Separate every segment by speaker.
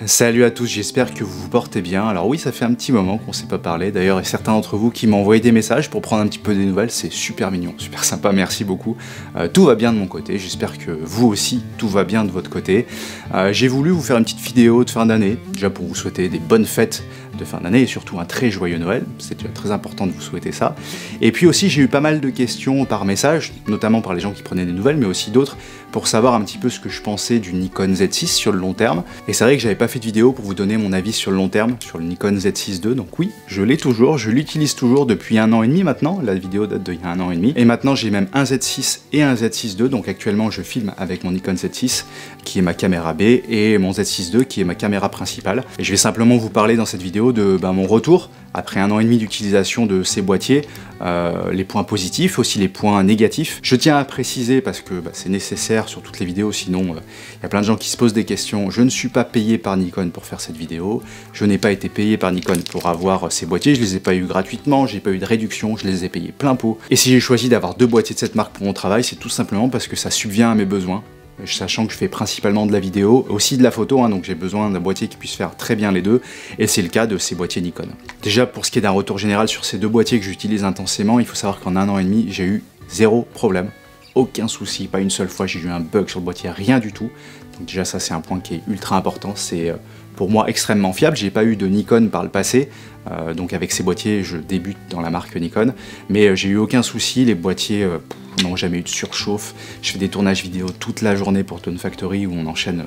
Speaker 1: Salut à tous, j'espère que vous vous portez bien. Alors oui, ça fait un petit moment qu'on ne s'est pas parlé. D'ailleurs, il y a certains d'entre vous qui m'ont envoyé des messages pour prendre un petit peu des nouvelles. C'est super mignon, super sympa, merci beaucoup. Tout va bien de mon côté, j'espère que vous aussi, tout va bien de votre côté. J'ai voulu vous faire une petite vidéo de fin d'année, déjà pour vous souhaiter des bonnes fêtes de fin d'année et surtout un très joyeux Noël. C'est déjà très important de vous souhaiter ça. Et puis aussi, j'ai eu pas mal de questions par message, notamment par les gens qui prenaient des nouvelles, mais aussi d'autres, pour savoir un petit peu ce que je pensais du Nikon Z6 sur le long terme. Et c'est vrai que j'avais pas fait de vidéo pour vous donner mon avis sur le long terme, sur le Nikon Z6 II. Donc oui, je l'ai toujours, je l'utilise toujours depuis 1 an et demi maintenant. La vidéo date d'il y a 1 an et demi. Et maintenant, j'ai même un Z6 et un Z6 II. Donc actuellement, je filme avec mon Nikon Z6, qui est ma caméra B, et mon Z6 II, qui est ma caméra principale. Et je vais simplement vous parler dans cette vidéo de mon retour après 1 an et demi d'utilisation de ces boîtiers, les points positifs, aussi les points négatifs. Je tiens à préciser, parce que c'est nécessaire sur toutes les vidéos, sinon il y a plein de gens qui se posent des questions. Je ne suis pas payé par Nikon pour faire cette vidéo, je n'ai pas été payé par Nikon pour avoir ces boîtiers, je les ai pas eu gratuitement, j'ai pas eu de réduction, je les ai payés plein pot. Et si j'ai choisi d'avoir 2 boîtiers de cette marque pour mon travail, c'est tout simplement parce que ça subvient à mes besoins. Sachant que je fais principalement de la vidéo, aussi de la photo, donc j'ai besoin d'un boîtier qui puisse faire très bien les deux, et c'est le cas de ces boîtiers Nikon. Déjà, pour ce qui est d'un retour général sur ces 2 boîtiers que j'utilise intensément, il faut savoir qu'en 1 an et demi, j'ai eu 0 problème, aucun souci, pas une seule fois j'ai eu un bug sur le boîtier, rien du tout. Donc déjà ça c'est un point qui est ultra important, c'est pour moi extrêmement fiable. J'ai pas eu de Nikon par le passé, donc avec ces boîtiers je débute dans la marque Nikon, mais j'ai eu aucun souci, les boîtiers n'ont jamais eu de surchauffe. Je fais des tournages vidéo toute la journée pour Tone Factory où on enchaîne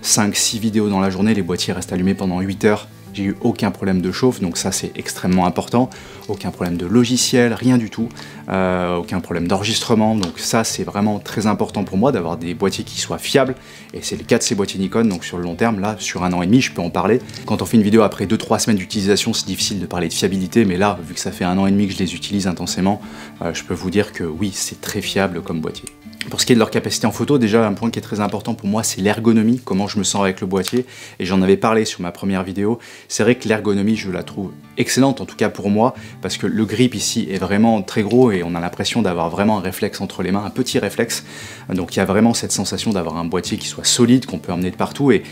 Speaker 1: 5-6 vidéos dans la journée, les boîtiers restent allumés pendant 8 heures. J'ai eu aucun problème de chauffe, donc ça c'est extrêmement important. Aucun problème de logiciel, rien du tout. Aucun problème d'enregistrement, donc ça c'est vraiment très important pour moi d'avoir des boîtiers qui soient fiables. Et c'est le cas de ces boîtiers Nikon, donc sur le long terme, là, sur 1 an et demi, je peux en parler. Quand on fait une vidéo après 2-3 semaines d'utilisation, c'est difficile de parler de fiabilité, mais là, vu que ça fait 1 an et demi que je les utilise intensément, je peux vous dire que oui, c'est très fiable comme boîtier. Pour ce qui est de leur capacité en photo, déjà un point qui est très important pour moi, c'est l'ergonomie, comment je me sens avec le boîtier, et j'en avais parlé sur ma première vidéo. C'est vrai que l'ergonomie, je la trouve excellente, en tout cas pour moi, parce que le grip ici est vraiment très gros et on a l'impression d'avoir vraiment un réflexe entre les mains, un petit réflexe. Donc il y a vraiment cette sensation d'avoir un boîtier qui soit solide, qu'on peut emmener de partout, et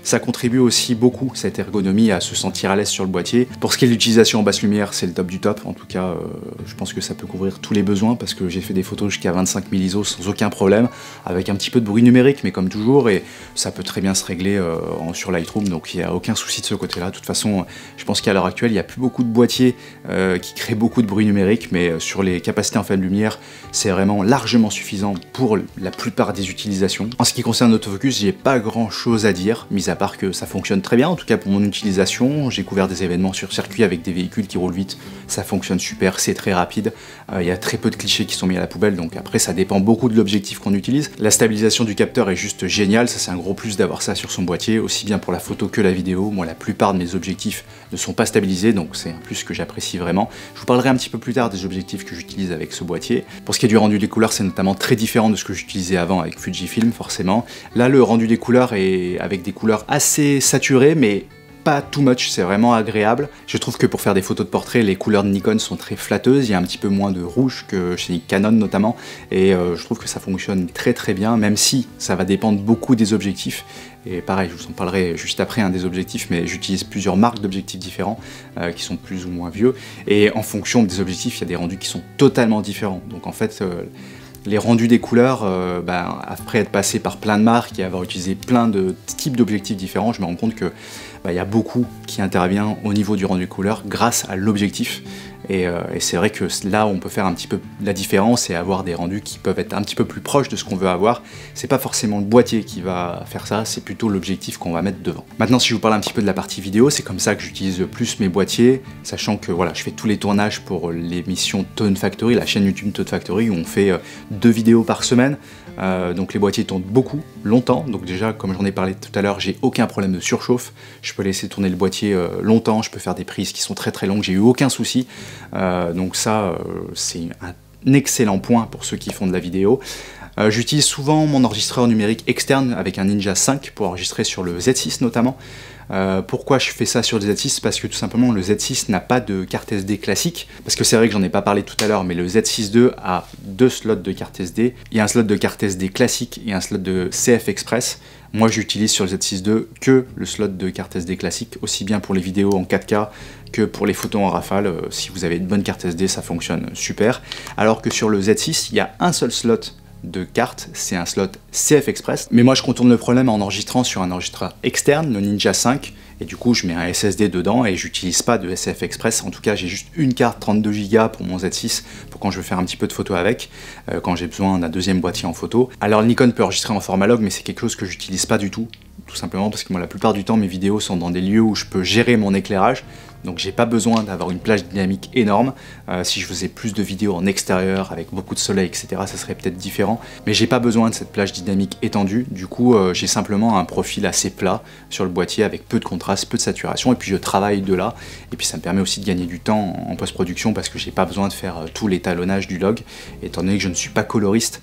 Speaker 1: ça contribue aussi beaucoup, cette ergonomie, à se sentir à l'aise sur le boîtier. Pour ce qui est de l'utilisation en basse lumière, c'est le top du top. En tout cas, je pense que ça peut couvrir tous les besoins parce que j'ai fait des photos jusqu'à 25 000 ISO sans aucun problème, avec un petit peu de bruit numérique, mais comme toujours, et ça peut très bien se régler sur Lightroom, donc il n'y a aucun souci de ce côté-là. De toute façon, je pense qu'à l'heure actuelle, il n'y a plus beaucoup de boîtiers qui créent beaucoup de bruit numérique, mais sur les capacités en faible lumière, c'est vraiment largement suffisant pour la plupart des utilisations. En ce qui concerne l'autofocus, j'ai pas grand-chose à dire, mis à part que ça fonctionne très bien, en tout cas pour mon utilisation. J'ai couvert des événements sur circuit avec des véhicules qui roulent vite, ça fonctionne super, c'est très rapide, il y a très peu de clichés qui sont mis à la poubelle, donc après ça dépend beaucoup de l'objectif qu'on utilise. La stabilisation du capteur est juste géniale, ça c'est un gros plus d'avoir ça sur son boîtier, aussi bien pour la photo que la vidéo. Moi la plupart de mes objectifs ne sont pas stabilisés, donc c'est un plus que j'apprécie vraiment. Je vous parlerai un petit peu plus tard des objectifs que j'utilise avec ce boîtier. Pour ce qui est du rendu des couleurs, c'est notamment très différent de ce que j'utilisais avant avec Fujifilm forcément. Là le rendu des couleurs est avec des couleurs assez saturées, mais pas too much, c'est vraiment agréable. Je trouve que pour faire des photos de portrait, les couleurs de Nikon sont très flatteuses, il y a un petit peu moins de rouge que chez Canon notamment, et je trouve que ça fonctionne très très bien, même si ça va dépendre beaucoup des objectifs. Et pareil, je vous en parlerai juste après des objectifs, mais j'utilise plusieurs marques d'objectifs différents qui sont plus ou moins vieux, et en fonction des objectifs, il y a des rendus qui sont totalement différents. Donc en fait, les rendus des couleurs, après être passé par plein de marques et avoir utilisé plein de types d'objectifs différents, je me rends compte que il y a beaucoup qui intervient au niveau du rendu des couleurs grâce à l'objectif. Et c'est vrai que là on peut faire un petit peu la différence et avoir des rendus qui peuvent être un petit peu plus proches de ce qu'on veut avoir. C'est pas forcément le boîtier qui va faire ça, c'est plutôt l'objectif qu'on va mettre devant. Maintenant si je vous parle un petit peu de la partie vidéo, c'est comme ça que j'utilise plus mes boîtiers, sachant que voilà, je fais tous les tournages pour l'émission Tone Factory, la chaîne YouTube Tone Factory, où on fait 2 vidéos par semaine. Donc les boîtiers tournent beaucoup, longtemps, donc déjà comme j'en ai parlé tout à l'heure, j'ai aucun problème de surchauffe, je peux laisser tourner le boîtier longtemps, je peux faire des prises qui sont très très longues, j'ai eu aucun souci, donc ça c'est un excellent point pour ceux qui font de la vidéo. J'utilise souvent mon enregistreur numérique externe avec un Ninja 5 pour enregistrer sur le Z6 notamment. Pourquoi je fais ça sur le Z6? Parce que tout simplement le Z6 n'a pas de carte SD classique, parce que c'est vrai que j'en ai pas parlé tout à l'heure, mais le Z6 II a 2 slots de carte SD, il y a un slot de carte SD classique et un slot de CF Express. Moi j'utilise sur le Z6 II que le slot de carte SD classique, aussi bien pour les vidéos en 4K que pour les photos en rafale. Si vous avez une bonne carte SD, ça fonctionne super. Alors que sur le Z6, il y a un seul slot de carte, c'est un slot CF Express. Mais moi je contourne le problème en enregistrant sur un enregistreur externe, le Ninja 5, et du coup je mets un SSD dedans et j'utilise pas de CF Express. En tout cas j'ai juste une carte 32 Go pour mon Z6 pour quand je veux faire un petit peu de photos avec, quand j'ai besoin d'un deuxième boîtier en photo. Alors le Nikon peut enregistrer en format log, mais c'est quelque chose que j'utilise pas du tout simplement parce que moi la plupart du temps mes vidéos sont dans des lieux où je peux gérer mon éclairage. Donc j'ai pas besoin d'avoir une plage dynamique énorme. Si je faisais plus de vidéos en extérieur avec beaucoup de soleil, etc., ça serait peut-être différent. Mais j'ai pas besoin de cette plage dynamique étendue. Du coup, j'ai simplement un profil assez plat sur le boîtier avec peu de contraste, peu de saturation. Et puis je travaille de là. Et puis ça me permet aussi de gagner du temps en post-production parce que j'ai pas besoin de faire tout l'étalonnage du log. Étant donné que je ne suis pas coloriste,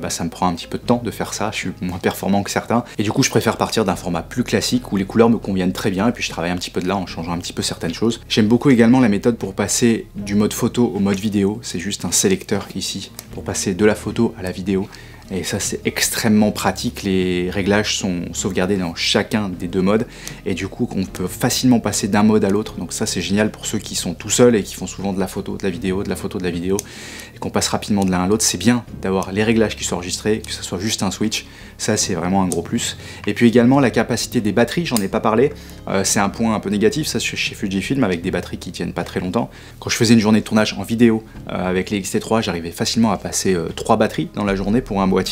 Speaker 1: ça me prend un petit peu de temps de faire ça. Je suis moins performant que certains. Et du coup, je préfère partir d'un format plus classique où les couleurs me conviennent très bien. Et puis je travaille un petit peu de là en changeant un petit peu certaines choses. J'aime beaucoup également la méthode pour passer du mode photo au mode vidéo. C'est juste un sélecteur ici pour passer de la photo à la vidéo. Et ça c'est extrêmement pratique, les réglages sont sauvegardés dans chacun des deux modes et du coup on peut facilement passer d'un mode à l'autre, donc ça c'est génial pour ceux qui sont tout seuls et qui font souvent de la photo, de la vidéo, de la photo, de la vidéo et qu'on passe rapidement de l'un à l'autre. C'est bien d'avoir les réglages qui sont enregistrés, que ce soit juste un switch, ça c'est vraiment un gros plus. Et puis également la capacité des batteries, j'en ai pas parlé, c'est un point un peu négatif ça chez Fujifilm avec des batteries qui tiennent pas très longtemps. Quand je faisais une journée de tournage en vidéo avec les X-T3, j'arrivais facilement à passer 3 batteries dans la journée pour un boîtier.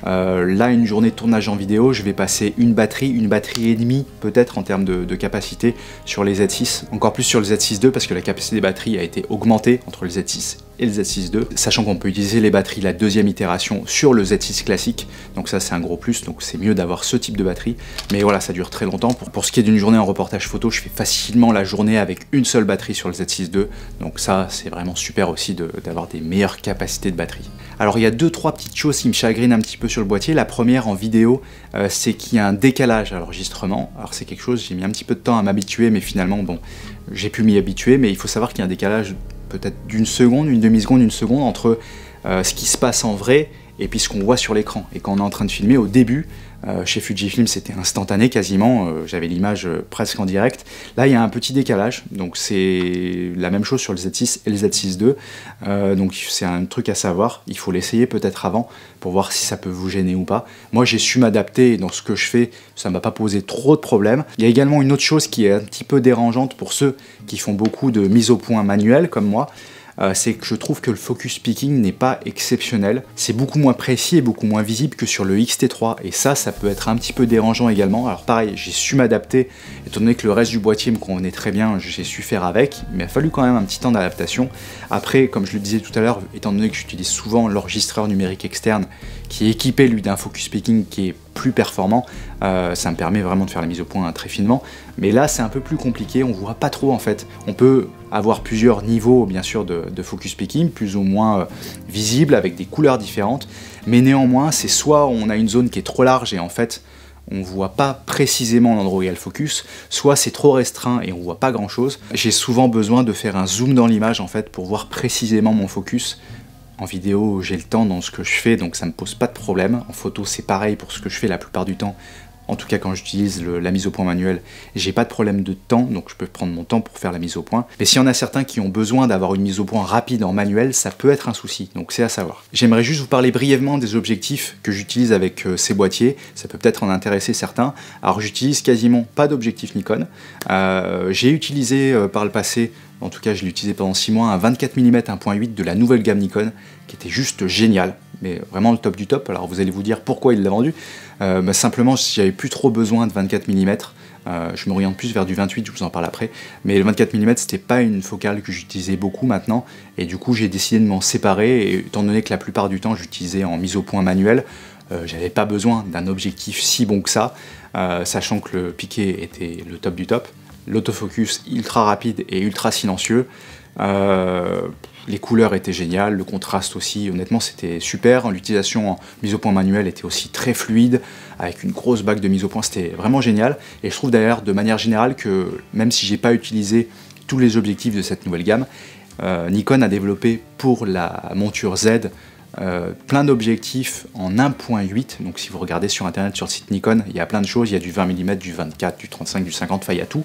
Speaker 1: Là, une journée de tournage en vidéo, je vais passer une batterie et demie peut-être en termes de capacité sur les Z6, encore plus sur le Z6 II parce que la capacité des batteries a été augmentée entre le Z6 et le Z6 II, sachant qu'on peut utiliser les batteries de la deuxième itération sur le Z6 classique, donc ça c'est un gros plus, donc c'est mieux d'avoir ce type de batterie, mais voilà, ça dure très longtemps. Pour ce qui est d'une journée en reportage photo, je fais facilement la journée avec une seule batterie sur le Z6 II, donc ça c'est vraiment super aussi d'avoir des meilleures capacités de batterie. Alors il y a 2-3 petites choses qui me chagrinent un petit peu sur le boîtier. La première en vidéo, c'est qu'il y a un décalage à l'enregistrement. Alors c'est quelque chose, j'ai mis un petit peu de temps à m'habituer, mais finalement bon, j'ai pu m'y habituer, mais il faut savoir qu'il y a un décalage peut-être d'une seconde, une demi-seconde, une seconde entre ce qui se passe en vrai et puis ce qu'on voit sur l'écran. Et quand on est en train de filmer, au début, chez Fujifilm c'était instantané quasiment, j'avais l'image presque en direct. Là il y a un petit décalage, donc c'est la même chose sur le Z6 et le Z6 II, donc c'est un truc à savoir, il faut l'essayer peut-être avant pour voir si ça peut vous gêner ou pas. Moi j'ai su m'adapter et dans ce que je fais, ça m'a pas posé trop de problèmes. Il y a également une autre chose qui est un petit peu dérangeante pour ceux qui font beaucoup de mise au point manuelle comme moi, c'est que je trouve que le focus picking n'est pas exceptionnel. C'est beaucoup moins précis et beaucoup moins visible que sur le X-T3 et ça peut être un petit peu dérangeant également. Alors pareil, j'ai su m'adapter, étant donné que le reste du boîtier me convenait très bien, j'ai su faire avec, mais il a fallu quand même un petit temps d'adaptation. Après, comme je le disais tout à l'heure, étant donné que j'utilise souvent l'enregistreur numérique externe qui est équipé lui d'un focus picking qui est plus performant, ça me permet vraiment de faire la mise au point très finement. Mais là c'est un peu plus compliqué, on voit pas trop en fait. On peut avoir plusieurs niveaux bien sûr de focus picking, plus ou moins visibles avec des couleurs différentes, mais néanmoins c'est soit on a une zone qui est trop large et en fait on voit pas précisément l'endroit où il y a le focus, soit c'est trop restreint et on voit pas grand chose. J'ai souvent besoin de faire un zoom dans l'image en fait pour voir précisément mon focus. En vidéo, j'ai le temps dans ce que je fais, donc ça me pose pas de problème. En photo, c'est pareil pour ce que je fais la plupart du temps. En tout cas, quand j'utilise la mise au point manuelle, j'ai pas de problème de temps, donc je peux prendre mon temps pour faire la mise au point. Mais s'il y en a certains qui ont besoin d'avoir une mise au point rapide en manuel, ça peut être un souci, donc c'est à savoir. J'aimerais juste vous parler brièvement des objectifs que j'utilise avec ces boîtiers, ça peut peut-être en intéresser certains. Alors j'utilise quasiment pas d'objectif Nikon. J'ai utilisé par le passé, en tout cas je l'ai utilisé pendant 6 mois, un 24 mm 1.8 de la nouvelle gamme Nikon, qui était juste génial, mais vraiment le top du top. Alors vous allez vous dire pourquoi il l'a vendu. Simplement j'avais plus trop besoin de 24 mm, je m'oriente plus vers du 28, je vous en parle après, mais le 24 mm c'était pas une focale que j'utilisais beaucoup maintenant, et du coup j'ai décidé de m'en séparer, et étant donné que la plupart du temps j'utilisais en mise au point manuelle, j'avais pas besoin d'un objectif si bon que ça, sachant que le piqué était le top du top, l'autofocus ultra rapide et ultra silencieux, les couleurs étaient géniales, le contraste aussi, honnêtement c'était super, l'utilisation en mise au point manuelle était aussi très fluide, avec une grosse bague de mise au point, c'était vraiment génial, et je trouve d'ailleurs de manière générale que même si j'ai pas utilisé tous les objectifs de cette nouvelle gamme, Nikon a développé pour la monture Z plein d'objectifs en 1.8, donc si vous regardez sur internet, sur le site Nikon, il y a plein de choses, il y a du 20 mm, du 24, du 35, du 50, enfin il y a tout,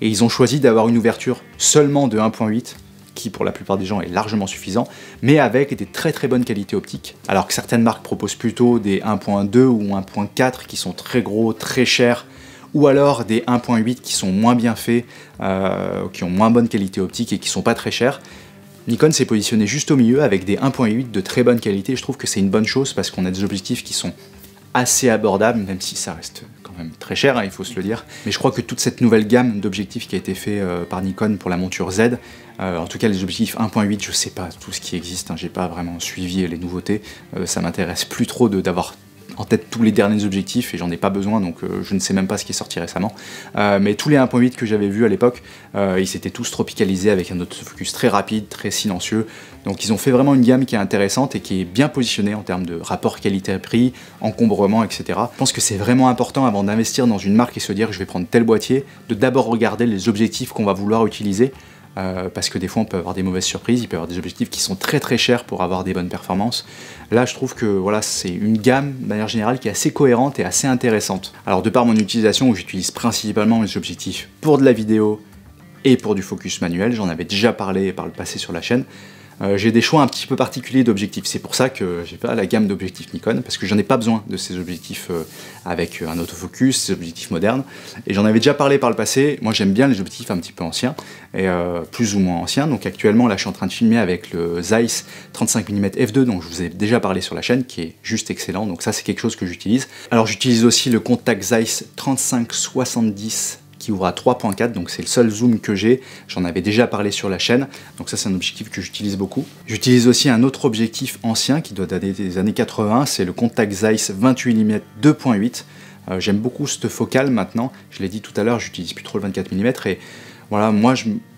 Speaker 1: et ils ont choisi d'avoir une ouverture seulement de 1.8, qui pour la plupart des gens est largement suffisant, mais avec des très très bonnes qualités optiques, alors que certaines marques proposent plutôt des 1.2 ou 1.4 qui sont très gros, très chers, ou alors des 1.8 qui sont moins bien faits, qui ont moins bonne qualité optique et qui sont pas très chers. Nikon s'est positionné juste au milieu avec des 1.8 de très bonne qualité. Je trouve que c'est une bonne chose parce qu'on a des objectifs qui sont assez abordables, même si ça reste quand même très cher, hein, il faut se le dire. Mais je crois que toute cette nouvelle gamme d'objectifs qui a été fait par Nikon pour la monture Z, en tout cas les objectifs 1.8, je sais pas tout ce qui existe, hein, j'ai pas vraiment suivi les nouveautés, ça m'intéresse plus trop d'avoir en tête tous les derniers objectifs et j'en ai pas besoin, donc je ne sais même pas ce qui est sorti récemment, mais tous les 1.8 que j'avais vus à l'époque, ils s'étaient tous tropicalisés avec un autofocus très rapide, très silencieux, donc ils ont fait vraiment une gamme qui est intéressante et qui est bien positionnée en termes de rapport qualité-prix, encombrement, etc. Je pense que c'est vraiment important avant d'investir dans une marque et se dire je vais prendre tel boîtier, de d'abord regarder les objectifs qu'on va vouloir utiliser, parce que des fois on peut avoir des mauvaises surprises, il peut y avoir des objectifs qui sont très très chers pour avoir des bonnes performances. Là je trouve que voilà, c'est une gamme de manière générale qui est assez cohérente et assez intéressante. Alors de par mon utilisation où j'utilise principalement mes objectifs pour de la vidéo et pour du focus manuel, j'en avais déjà parlé par le passé sur la chaîne, j'ai des choix un petit peu particuliers d'objectifs. C'est pour ça que j'ai pas la gamme d'objectifs Nikon, parce que j'en ai pas besoin de ces objectifs avec un autofocus, ces objectifs modernes. Et j'en avais déjà parlé par le passé. Moi j'aime bien les objectifs un petit peu anciens, et plus ou moins anciens. Donc actuellement là je suis en train de filmer avec le Zeiss 35 mm f2, dont je vous ai déjà parlé sur la chaîne, qui est juste excellent. Donc ça c'est quelque chose que j'utilise. Alors j'utilise aussi le Contax Zeiss 35-70 qui ouvre à 3.4, donc c'est le seul zoom que j'ai, j'en avais déjà parlé sur la chaîne, donc ça c'est un objectif que j'utilise beaucoup. J'utilise aussi un autre objectif ancien qui doit dater des années 80, c'est le Contax Zeiss 28 mm 2.8, j'aime beaucoup cette focale maintenant, je l'ai dit tout à l'heure, j'utilise plus trop le 24 mm, et voilà, moi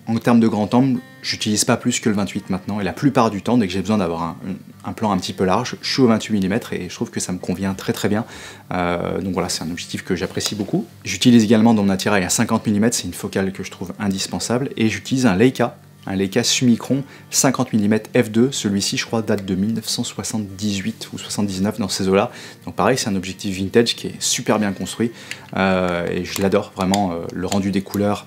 Speaker 1: en termes de grand angle, j'utilise pas plus que le 28 maintenant, et la plupart du temps, dès que j'ai besoin d'avoir un plan un petit peu large, je suis au 28 mm et je trouve que ça me convient très très bien. Donc voilà, c'est un objectif que j'apprécie beaucoup. J'utilise également dans mon attirail à 50 mm, c'est une focale que je trouve indispensable, et j'utilise un Leica Summicron 50 mm f2, celui-ci je crois date de 1978 ou 79 dans ces eaux-là, donc pareil c'est un objectif vintage qui est super bien construit, et je l'adore vraiment, le rendu des couleurs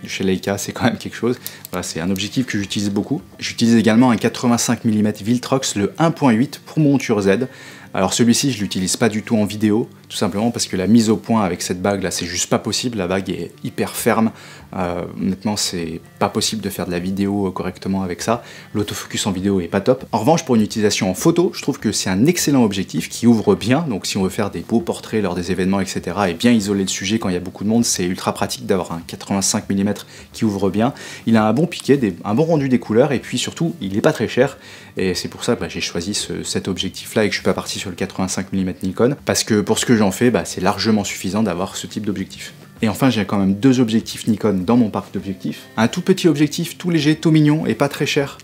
Speaker 1: chez Leica c'est quand même quelque chose. Voilà, c'est un objectif que j'utilise beaucoup. J'utilise également un 85 mm Viltrox, le 1.8 pour monture Z. Alors celui-ci je l'utilise pas du tout en vidéo, tout simplement parce que la mise au point avec cette bague là c'est juste pas possible, la bague est hyper ferme, honnêtement c'est pas possible de faire de la vidéo correctement avec ça, l'autofocus en vidéo est pas top. En revanche pour une utilisation en photo, je trouve que c'est un excellent objectif qui ouvre bien, donc si on veut faire des beaux portraits lors des événements etc. et bien isoler le sujet quand il y a beaucoup de monde, c'est ultra pratique d'avoir un 85 mm qui ouvre bien. Il a un bon piqué, un bon rendu des couleurs et puis surtout il est pas très cher, et c'est pour ça que j'ai choisi cet objectif là et que je suis pas parti sur le 85 mm Nikon, parce que pour ce que j'en fais, c'est largement suffisant d'avoir ce type d'objectif. Et enfin j'ai quand même deux objectifs Nikon dans mon parc d'objectifs. Un tout petit objectif tout léger, tout mignon et pas très cher,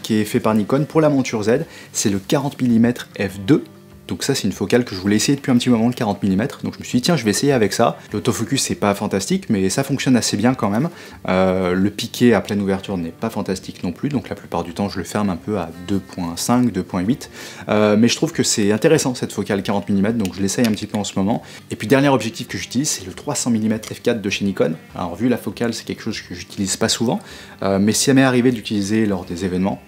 Speaker 1: qui est fait par Nikon pour la monture Z, c'est le 40 mm f2. Donc ça c'est une focale que je voulais essayer depuis un petit moment, le 40 mm, donc je me suis dit tiens je vais essayer avec ça. L'autofocus c'est pas fantastique mais ça fonctionne assez bien quand même. Le piqué à pleine ouverture n'est pas fantastique non plus, donc la plupart du temps je le ferme un peu à 2.5, 2.8, mais je trouve que c'est intéressant cette focale 40 mm, donc je l'essaye un petit peu en ce moment. Et puis dernier objectif que j'utilise c'est le 300 mm f4 de chez Nikon. Alors vu la focale c'est quelque chose que j'utilise pas souvent, mais ça m'est arrivé d'utiliser lors des événements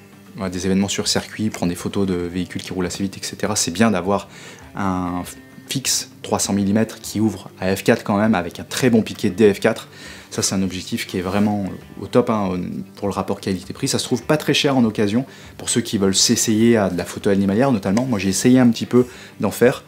Speaker 1: sur circuit, prendre des photos de véhicules qui roulent assez vite, etc. C'est bien d'avoir un fixe 300 mm qui ouvre à f4 quand même, avec un très bon piqué de DF4. Ça c'est un objectif qui est vraiment au top hein, pour le rapport qualité-prix. Ça se trouve pas très cher en occasion, pour ceux qui veulent s'essayer à de la photo animalière notamment. Moi j'ai essayé un petit peu d'en faire.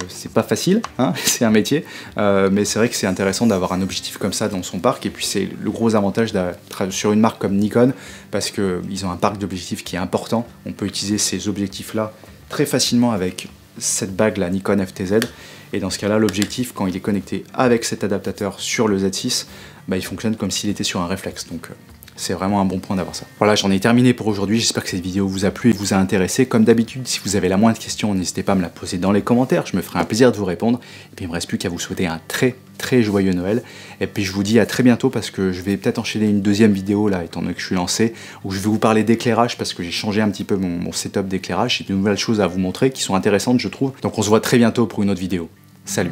Speaker 1: C'est pas facile, hein, c'est un métier, mais c'est vrai que c'est intéressant d'avoir un objectif comme ça dans son parc, et puis c'est le gros avantage d'être sur une marque comme Nikon, parce qu'ils ont un parc d'objectifs qui est important. On peut utiliser ces objectifs-là très facilement avec cette bague, la Nikon FTZ, et dans ce cas-là, l'objectif, quand il est connecté avec cet adaptateur sur le Z6, il fonctionne comme s'il était sur un réflexe. Donc C'est vraiment un bon point d'avoir ça. Voilà, j'en ai terminé pour aujourd'hui. J'espère que cette vidéo vous a plu et vous a intéressé. Comme d'habitude, si vous avez la moindre question, n'hésitez pas à me la poser dans les commentaires. Je me ferai un plaisir de vous répondre. Et puis il me reste plus qu'à vous souhaiter un très joyeux Noël. Et puis je vous dis à très bientôt parce que je vais peut-être enchaîner une deuxième vidéo là, étant donné que je suis lancé, où je vais vous parler d'éclairage parce que j'ai changé un petit peu mon setup d'éclairage. J'ai de nouvelles choses à vous montrer qui sont intéressantes, je trouve. Donc on se voit très bientôt pour une autre vidéo. Salut!